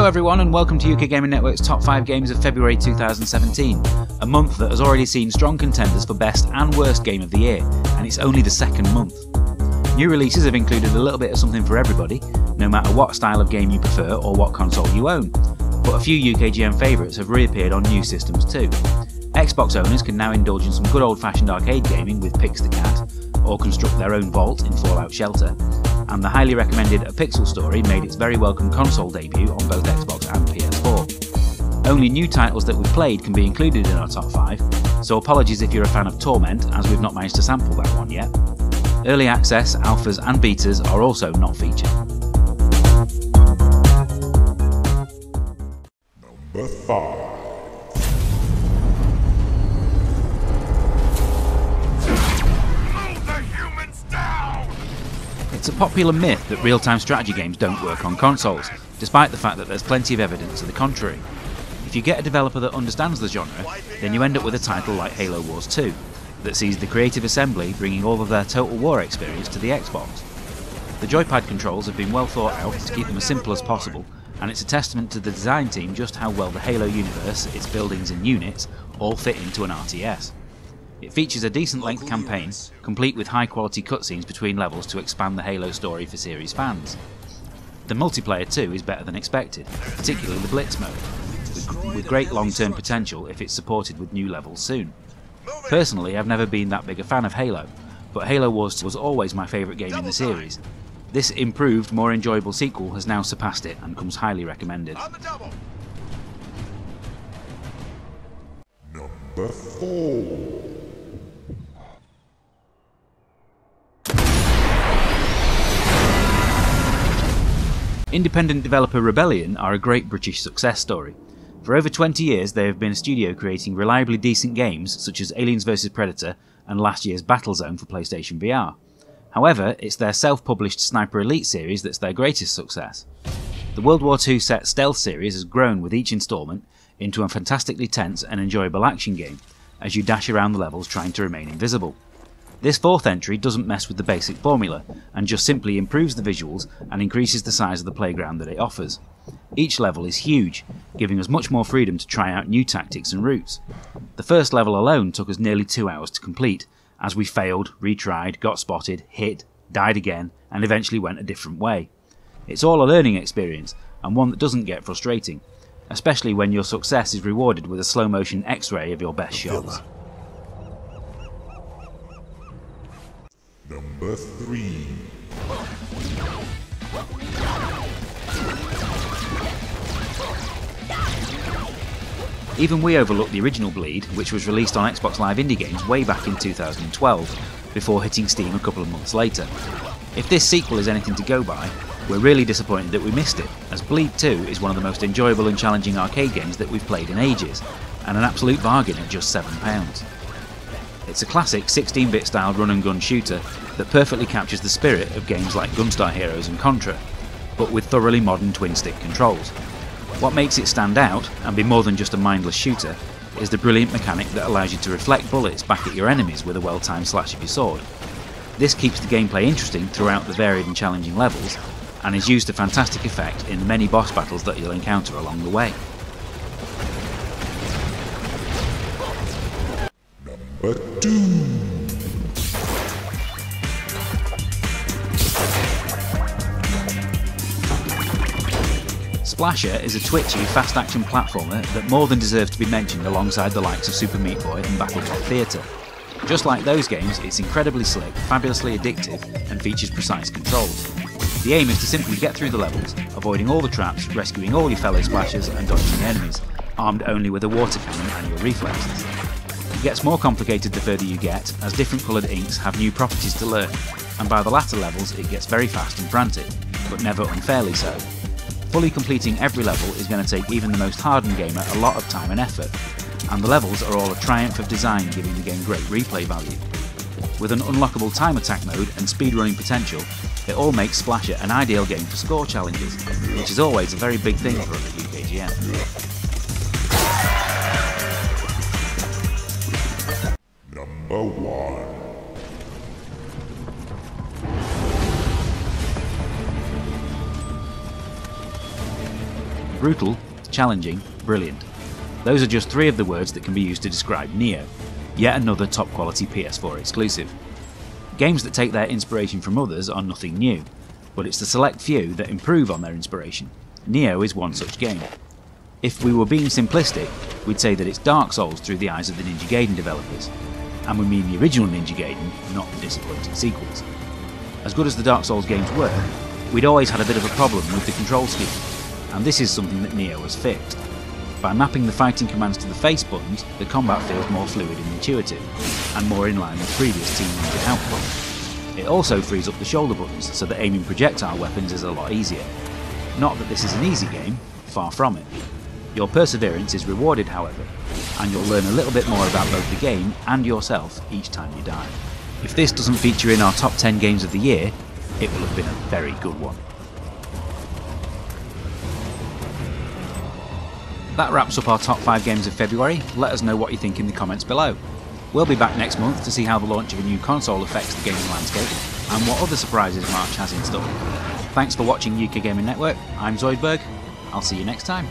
everyone and welcome to UKGN Network's Top 5 Games of February 2017, a month that has already seen strong contenders for Best and Worst Game of the Year, and it's only the second month. New releases have included a little bit of something for everybody, no matter what style of game you prefer or what console you own, but a few UKGN favourites have reappeared on new systems too. Xbox owners can now indulge in some good old-fashioned arcade gaming with Pix the Cat, or construct their own vault in Fallout Shelter, and the highly recommended A Pixel Story made its very welcome console debut on both Xbox and PS4. Only new titles that we've played can be included in our top 5, so apologies if you're a fan of Torment, as we've not managed to sample that one yet. Early access, alphas and betas are also not featured. Number 5. It's a popular myth that real-time strategy games don't work on consoles, despite the fact that there's plenty of evidence to the contrary. If you get a developer that understands the genre, then you end up with a title like Halo Wars 2, that sees the creative assembly bringing all of their Total War experience to the Xbox. The joypad controls have been well thought out to keep them as simple as possible, and it's a testament to the design team just how well the Halo universe, its buildings and units, all fit into an RTS. It features a decent length campaign, complete with high quality cutscenes between levels to expand the Halo story for series fans. The multiplayer too is better than expected, particularly the Blitz mode, with great long term potential if it's supported with new levels soon. Personally, I've never been that big a fan of Halo, but Halo Wars 2 was always my favourite game in the series. This improved, more enjoyable sequel has now surpassed it and comes highly recommended. Number 4. Independent developer Rebellion are a great British success story. For over 20 years they have been a studio creating reliably decent games such as Aliens vs Predator and last year's Battlezone for PlayStation VR. However, it's their self-published Sniper Elite series that's their greatest success. The World War II set stealth series has grown with each instalment into a fantastically tense and enjoyable action game, as you dash around the levels trying to remain invisible. This fourth entry doesn't mess with the basic formula, and just simply improves the visuals and increases the size of the playground that it offers. Each level is huge, giving us much more freedom to try out new tactics and routes. The first level alone took us nearly 2 hours to complete, as we failed, retried, got spotted, hit, died again, and eventually went a different way. It's all a learning experience, and one that doesn't get frustrating, especially when your success is rewarded with a slow motion X-ray of your best shots. Number 3. Even we overlooked the original Bleed, which was released on Xbox Live Indie Games way back in 2012, before hitting Steam a couple of months later. If this sequel is anything to go by, we're really disappointed that we missed it, as Bleed 2 is one of the most enjoyable and challenging arcade games that we've played in ages, and an absolute bargain at just £7. It's a classic 16-bit style run and gun shooter that perfectly captures the spirit of games like Gunstar Heroes and Contra, but with thoroughly modern twin-stick controls. What makes it stand out, and be more than just a mindless shooter, is the brilliant mechanic that allows you to reflect bullets back at your enemies with a well-timed slash of your sword. This keeps the gameplay interesting throughout the varied and challenging levels, and is used to fantastic effect in the many boss battles that you'll encounter along the way. Number 2. Splasher is a twitchy, fast-action platformer that more than deserves to be mentioned alongside the likes of Super Meat Boy and Battletoad Theatre. Just like those games, it's incredibly slick, fabulously addictive, and features precise controls. The aim is to simply get through the levels, avoiding all the traps, rescuing all your fellow splashers and dodging enemies, armed only with a water cannon and your reflexes. It gets more complicated the further you get, as different coloured inks have new properties to learn, and by the latter levels it gets very fast and frantic, but never unfairly so. Fully completing every level is going to take even the most hardened gamer a lot of time and effort, and the levels are all a triumph of design, giving the game great replay value. With an unlockable time attack mode and speedrunning potential, it all makes Splasher an ideal game for score challenges, which is always a very big thing for us at UKGN. Number 1. brutal, challenging, brilliant. Those are just 3 of the words that can be used to describe Nioh, yet another top quality PS4 exclusive. Games that take their inspiration from others are nothing new, but it's the select few that improve on their inspiration. Nioh is one such game. If we were being simplistic, we'd say that it's Dark Souls through the eyes of the Ninja Gaiden developers, and we mean the original Ninja Gaiden, not the disappointing sequels. As good as the Dark Souls games were, we'd always had a bit of a problem with the control scheme, and this is something that Nioh has fixed. By mapping the fighting commands to the face buttons, the combat feels more fluid and intuitive, and more in line with previous Team Ninja output. It also frees up the shoulder buttons so that aiming projectile weapons is a lot easier. Not that this is an easy game, far from it. Your perseverance is rewarded, however, and you'll learn a little bit more about both the game and yourself each time you die. If this doesn't feature in our top 10 games of the year, it will have been a very good one. That wraps up our top 5 games of February. Let us know what you think in the comments below. We'll be back next month to see how the launch of a new console affects the gaming landscape, and what other surprises March has in store. Thanks for watching UK Gaming Network. I'm Zoidberg. I'll see you next time.